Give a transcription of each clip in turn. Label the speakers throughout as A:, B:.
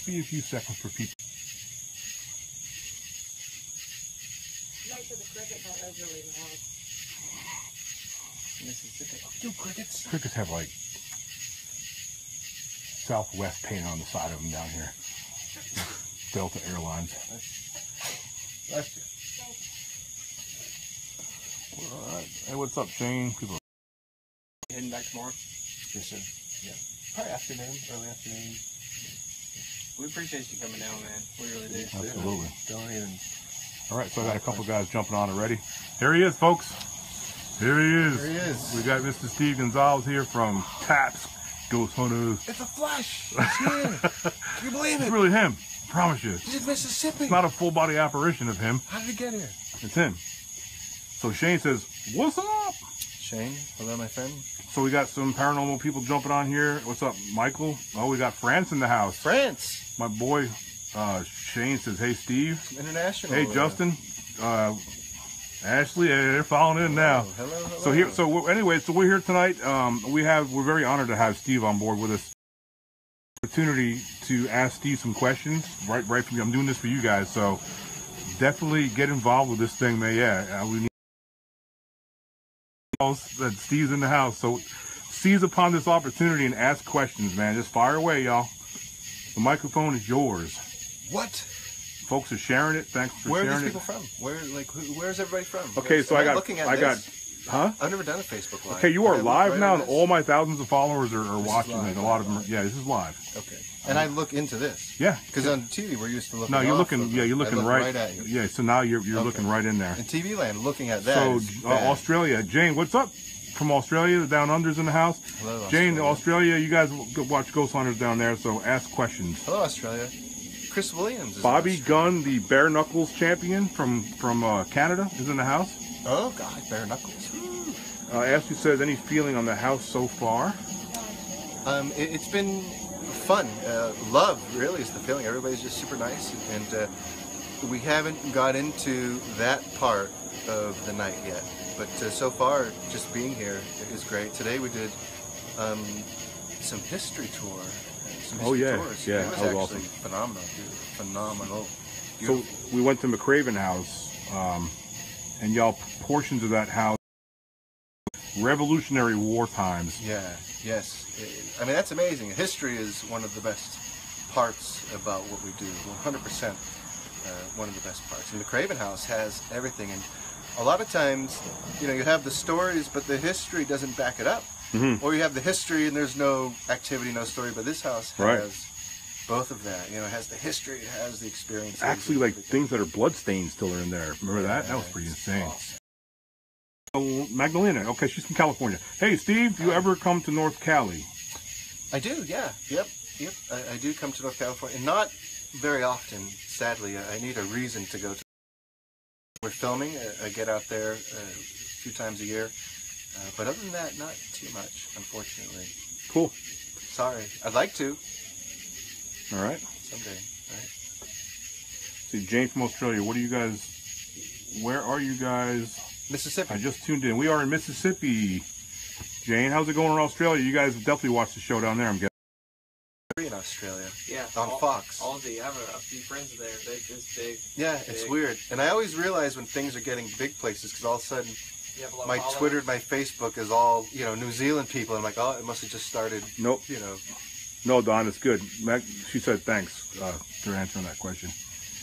A: be a few seconds for people.
B: Nice for the cricket, that was really loud.
C: Mississippi.
A: Do crickets? Crickets have like Southwest paint on the side of them down here. Delta Airlines. That's it. All right. Hey, what's up, Shane? People are
C: Heading back tomorrow?
A: yes, sir.
C: Yeah. Probably afternoon, early afternoon. We appreciate you coming down, man. We really do.
A: Absolutely.
C: Don't even.
A: All right, so I got a couple guys jumping on already. Here he is, folks. Here he is.
C: There he is.
A: We got Mr. Steve Gonzalez here from TAPS Ghost Hunters.
C: It's a flash. It's here. Can you believe
A: It's
C: it?
A: really him. I promise you.
C: He's in Mississippi.
A: It's not a full body apparition of him.
C: How did he get here?
A: It's him. So Shane says, "What's up?"
C: Shane, hello, my friend.
A: So we got some paranormal people jumping on here. What's up, Michael? Oh, we got France in the house.
C: France.
A: My boy Shane says, "Hey, Steve."
C: International.
A: Hey, Justin. Ashley, they're falling in now.
C: Hello.
A: So we're here tonight. We're very honored to have Steve on board with us. Opportunity to ask Steve some questions. Right from you. I'm doing this for you guys, so definitely get involved with this thing, man. Yeah, we need that Steve's in the house. So seize upon this opportunity and ask questions, man. Just fire away, y'all. The microphone is yours.
C: What?
A: Folks are sharing it. Thanks for
C: Where are
A: sharing
C: these
A: it.
C: people from? Where's everybody from?
A: Okay, so I got, huh?
C: I've never done a Facebook Live.
A: Okay, you are
C: Can I look
A: live
C: right
A: now,
C: on
A: and
C: this?
A: all my thousands of followers are
C: This is
A: watching
C: live.
A: it. A lot of them, yeah, this is live.
C: Okay. And I look into this.
A: Yeah.
C: Because on TV we're used to looking.
A: No, you're
C: off
A: looking.
C: of
A: Yeah,
C: it.
A: you're
C: I
A: looking
C: look
A: right.
C: at you.
A: Yeah, so now you're looking right in there.
C: In TV land, looking at that.
A: So
C: is bad.
A: Australia, Jane, what's up? From Australia, the Down Unders in the house.
C: Hello,
A: Jane,
C: Australia.
A: Australia, you guys watch Ghost Hunters down there, so ask questions.
C: Hello, Australia. Chris Williams. Is
A: Bobby
C: in Australia.
A: Gunn, the bare knuckles champion from Canada, is in the house.
C: Oh God, bare knuckles.
A: Ashley says, any feeling on the house so far?
C: It's been fun. Love really is the feeling. Everybody's just super nice, and we haven't got into that part of the night yet. But so far, just being here is great. Today we did some history tour. Some
A: Oh,
C: history
A: yeah.
C: tours.
A: Yeah,
C: it was
A: that was
C: actually
A: awesome.
C: phenomenal, dude. Phenomenal.
A: So
C: Beautiful.
A: we went to McCraven House, and y'all portions of that house, Revolutionary War times.
C: Yeah, yes. I mean, that's amazing. History is one of the best parts about what we do. 100% one of the best parts. And the Craven House has everything. And a lot of times, you know, you have the stories, but the history doesn't back it up.
A: Mm-hmm.
C: Or you have the history and there's no activity, no story. But this house has
A: Right.
C: both of that. You know, it has the history, it has the experience.
A: Actually, like things that are bloodstains still are in there. Remember that? That was pretty insane.
C: Awesome.
A: So, Magdalena, okay, she's from California. Hey, Steve, you ever come to North Cali?
C: I do, yeah. Yep. I do come to North California. And not very often, sadly. I need a reason to go to. We're filming. I get out there a few times a year. But other than that, not too much, unfortunately.
A: Cool.
C: Sorry. I'd like to.
A: All right.
C: Someday, right?
A: See, Jane from Australia, what are you guys, where are you guys?
C: Mississippi.
A: I just tuned in. We are in Mississippi. Jane, how's it going in Australia? You guys definitely watched the show down there, I'm guessing.
C: In Australia.
D: Yeah.
C: On Fox.
D: Aussie. I have a few friends there. It's big.
C: Yeah, it's weird. And I always realize when things are getting big places, because all of a sudden,
D: You have a lot
C: my
D: of followers.
C: Twitter, my Facebook is all, you know, New Zealand people. I'm like, oh, it must have just started,
A: Nope.
C: you know.
A: No, Don, it's good. She said thanks for answering that question.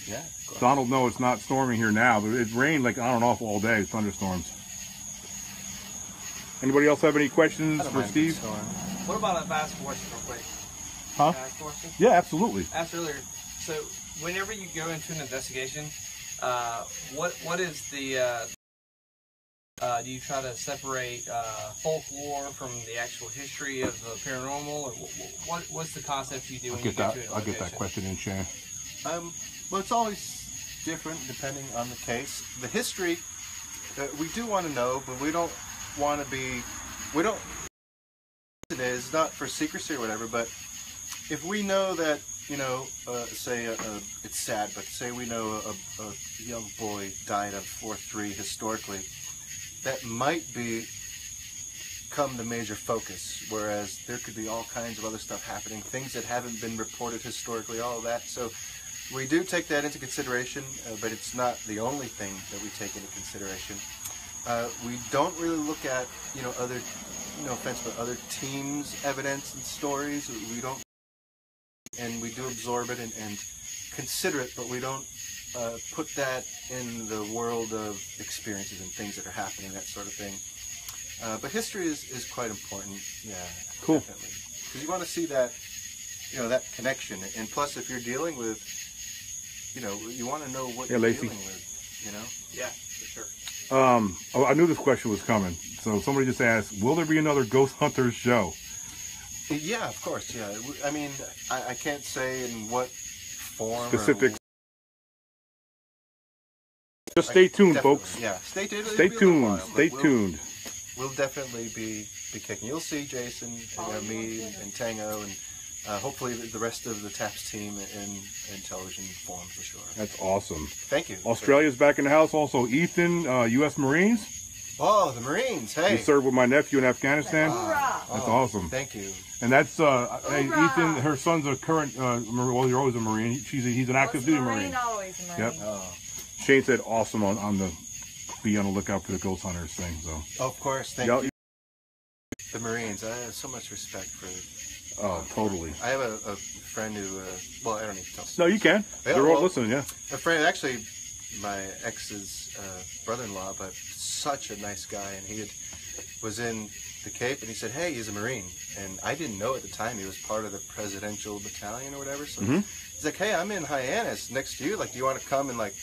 C: Yeah.
A: Donald, no, it's not storming here now, but it rained like on and off all day, thunderstorms. Anybody else have any questions
C: I don't
A: for
C: mind a good
A: Steve?
C: storm.
D: What about a fast question real quick?
A: Huh?
D: Can I ask a question?
A: Yeah, absolutely.
D: Asked earlier. So, whenever you go into an investigation, what is the do you try to separate folklore from the actual history of the paranormal, or what's the concept you do when you get to an
A: I'll get that
D: location?
A: question in, Shane.
C: Well, it's always different depending on the case. The history, we do want to know, but we don't want to be, we don't, it is not for secrecy or whatever, but if we know that, you know, say, it's sad, but say we know a young boy died of 4-3 historically, that might be become the major focus, whereas there could be all kinds of other stuff happening, things that haven't been reported historically, all of that. So we do take that into consideration, but it's not the only thing that we take into consideration. We don't really look at, other, no offense, but other teams' evidence and stories. We don't, and we do absorb it and consider it, but we don't put that in the world of experiences and things that are happening, that sort of thing. But history is quite important, yeah.
A: Cool.
C: Because you want to see that, that connection. And plus, if you're dealing with, you want to know what you're
A: Lacey.
C: dealing with,
D: Yeah, for sure.
A: I knew this question was coming. So somebody just asked, will there be another Ghost Hunters show?
C: Yeah, of course, yeah. I mean, I can't say in what form.
A: Specifics. Just stay tuned,
C: Definitely,
A: folks.
C: Yeah, stay tuned.
A: Stay tuned. Stay tuned.
C: We'll definitely be kicking. You'll see Jason, me, and Tango, and hopefully the rest of the TAPS team in television form for sure.
A: That's awesome.
C: Thank you.
A: Australia's back in the house. Also, Ethan, U.S. Marines.
C: Oh, the Marines! Hey,
A: You served with my nephew in Afghanistan.
B: Hoorah!
A: That's awesome.
C: Thank you.
A: And that's hey,
B: Hoorah!
A: Ethan. Her son's a current. Well, you're always a Marine. He's an active duty Marine.
B: Always a Marine.
A: Yep.
C: Oh,
A: Shane said awesome on the be on the lookout for the Ghost Hunters thing. So
C: of course. Thank
A: Y'all-
C: you. The Marines. I have so much respect for.
A: totally.
C: I have a friend who. Well, I don't need to tell.
A: No, you can.
C: Yeah,
A: They're all
C: well-
A: listening. Yeah.
C: A friend, actually, my ex's brother-in-law, but such a nice guy, and he was in the Cape, and he said, "Hey, he's a Marine," and I didn't know at the time he was part of the Presidential Battalion or whatever. So he's like, "Hey, I'm in Hyannis next to you. Like, do you want to come and like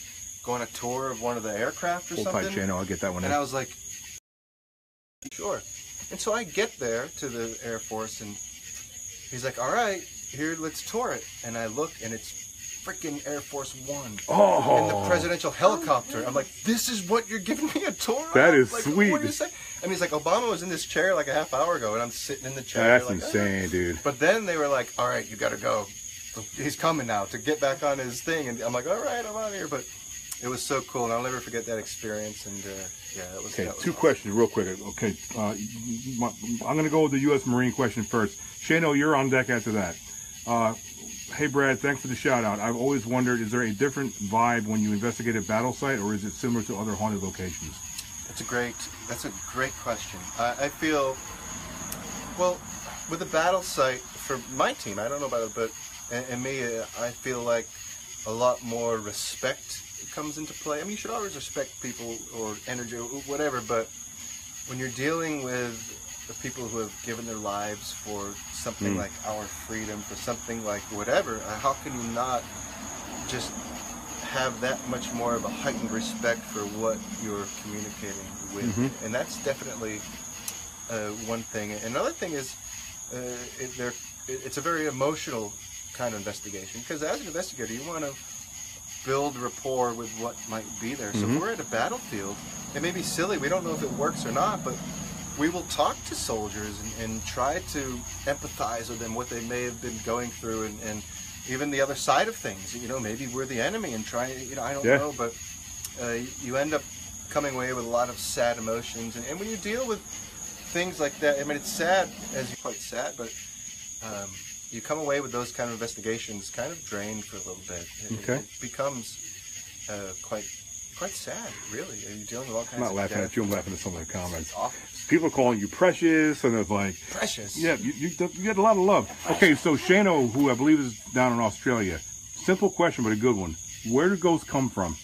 C: go on a tour of one of the aircraft or
A: Hold
C: something?"
A: tight, Shane. I'll get that one.
C: And
A: in.
C: I was like, "Sure." And so I get there to the Air Force, and he's like, "All right, here, let's tour it." And I look, and it's freaking Air Force One.
A: Oh.
C: In the presidential helicopter. I'm like, this is what you're giving me a tour of?
A: That is
C: like,
A: sweet.
C: What do you say? And he's like, Obama was in this chair like a half hour ago, and I'm sitting in the chair.
A: That's
C: like,
A: insane, dude.
C: But then they were like, all right, you got to go. He's coming now to get back on his thing. And I'm like, all right, I'm out of here. But it was so cool, and I'll never forget that experience. And yeah, that was
A: Okay,
C: that was
A: two
C: awesome.
A: questions real quick. Okay, I'm going to go with the U.S. Marine question first. Shano, you're on deck after that. Hey, Brad, thanks for the shout-out. I've always wondered, is there a different vibe when you investigate a battle site, or is it similar to other haunted locations?
C: That's a great question. I feel, well, with the battle site, for my team, I don't know about it, but, and me, I feel like a lot more respect comes into play. I mean, you should always respect people or energy or whatever, but when you're dealing with the people who have given their lives for something like our freedom, for something like whatever, how can you not just have that much more of a heightened respect for what you're communicating with? And that's definitely one thing. Another thing is it's a very emotional kind of investigation, because as an investigator you want to build rapport with what might be there. So if we're at a battlefield, it may be silly, we don't know if it works or not, but we will talk to soldiers and try to empathize with them, what they may have been going through, and even the other side of things. Maybe we're the enemy and trying, I don't know, but you end up coming away with a lot of sad emotions. And when you deal with things like that, I mean, it's sad, quite sad, but you come away with those kind of investigations kind of drained for a little bit. It becomes quite sad, really. You're dealing with all kinds of
A: I'm not laughing
C: death.
A: at you, I'm laughing at some of the comments.
C: It's awful.
A: People are calling you precious, and it's like,
C: Precious.
A: yeah, you get a lot of love. Okay, so Shano, who I believe is down in Australia, simple question, but a good one. Where do ghosts come from?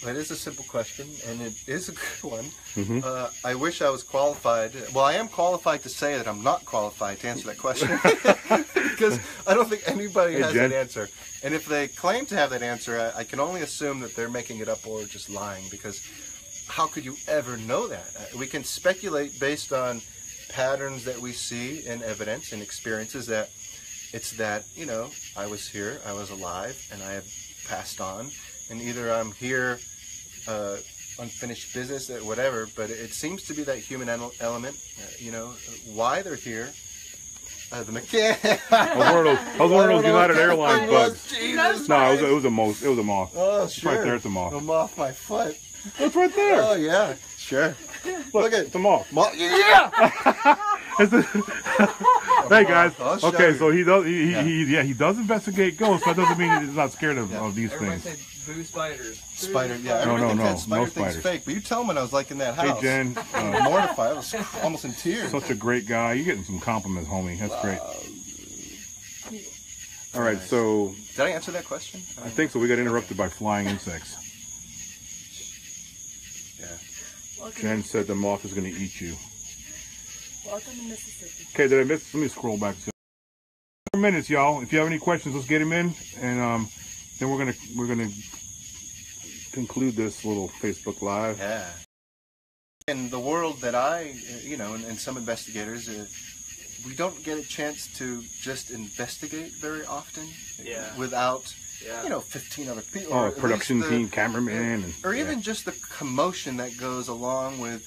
C: That is a simple question, and it is a good one. I wish I was qualified. Well, I am qualified to say that I'm not qualified to answer that question, because I don't think anybody has
A: Jen.
C: that answer. And if they claim to have that answer, I can only assume that they're making it up or just lying, because how could you ever know that? We can speculate based on patterns that we see in evidence and experiences, that it's that, I was here, I was alive, and I have passed on, and either I'm here, unfinished business, whatever, but it seems to be that human element, why they're here. The mechanic.
A: I was one of those United Airlines bugs.
C: Jesus
A: No, it
C: Christ.
A: was a moth. It was a moth.
C: Oh,
A: It's
C: sure.
A: right there, it's a moth.
C: I'm off my foot.
A: It's right there.
C: Oh, yeah, sure. Look at
A: the moth.
C: Yeah.
A: Hey guys.
C: I'll show
A: Okay,
C: you.
A: so he does. He does investigate ghosts. That doesn't mean he's not scared of these
D: Everybody
A: things.
D: say boo spiders.
C: Spider, yeah.
A: No,
C: Everybody
A: no,
C: thinks that
A: no
C: spider thing's
A: spiders.
C: fake, but you tell him when I was like in that
A: Hey
C: house.
A: Jen,
C: Mortified. I was almost in tears.
A: such a great guy. You're getting some compliments, homie. That's great. All right, so
C: Did I answer that question?
A: I think so. We got interrupted by flying insects.
C: Yeah.
B: Welcome,
A: Jen said the moth is going to eat you.
B: welcome to Mississippi.
A: Okay, did I miss? Let me scroll back to 4 minutes, y'all. If you have any questions, let's get them in, and then we're gonna conclude this little Facebook Live.
C: Yeah. In the world that and some investigators, we don't get a chance to just investigate very often.
D: Yeah.
C: Without,
D: Yeah.
C: 15 other people.
A: Oh,
C: or at
A: production
C: least the-
A: team, cameraman, and
C: Or even just the commotion that goes along with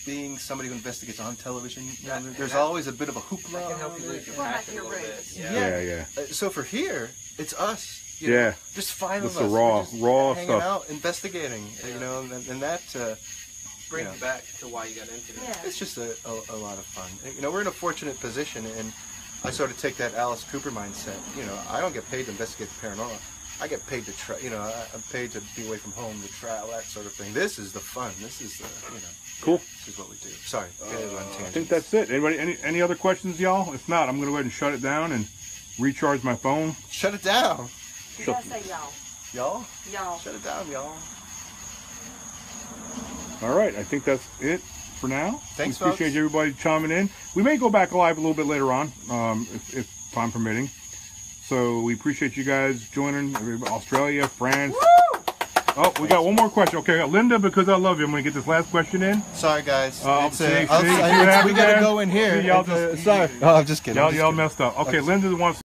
C: being somebody who investigates on television. There's always a bit of a hoopla.
D: That can help you lose your
B: Well,
D: passion a
B: you're
D: little
B: right.
D: bit.
A: yeah.
C: So for here, it's us.
A: Yeah.
C: Just 5
A: It's
C: of us.
A: the raw-
C: We're just
A: raw
C: hanging
A: stuff.
C: out, investigating. And that
D: Bring you back to why you got into it.
B: Yeah.
C: it's just a lot of fun. We're in a fortunate position, and I sort of take that Alice Cooper mindset. I don't get paid to investigate the paranormal. I get paid to try. I'm paid to be away from home, to travel, that sort of thing. This is the fun. This is the
A: cool.
C: This is what we do. Sorry, get it on
A: I
C: tangents.
A: think that's it. Anybody? Any other questions, y'all? If not, I'm gonna go ahead and shut it down and recharge my phone.
C: Shut it down,
B: You gotta say y'all.
C: y'all.
B: Y'all.
C: Shut it down, y'all.
A: All right, I think that's it for now.
C: Thanks,
A: we appreciate
C: folks.
A: everybody chiming in. We may go back live a little bit later on, if time permitting. So we appreciate you guys joining. Australia, France.
B: Woo!
A: Oh, we got one more question. Okay, I got Linda, because I love you. I'm gonna get this last question in.
C: Sorry, guys.
A: See what
C: we
A: happened
C: gotta
A: there?
C: go in here.
A: See, y'all just-
C: Sorry. Oh, I'm just kidding.
A: Y'all messed up. Okay, Linda wants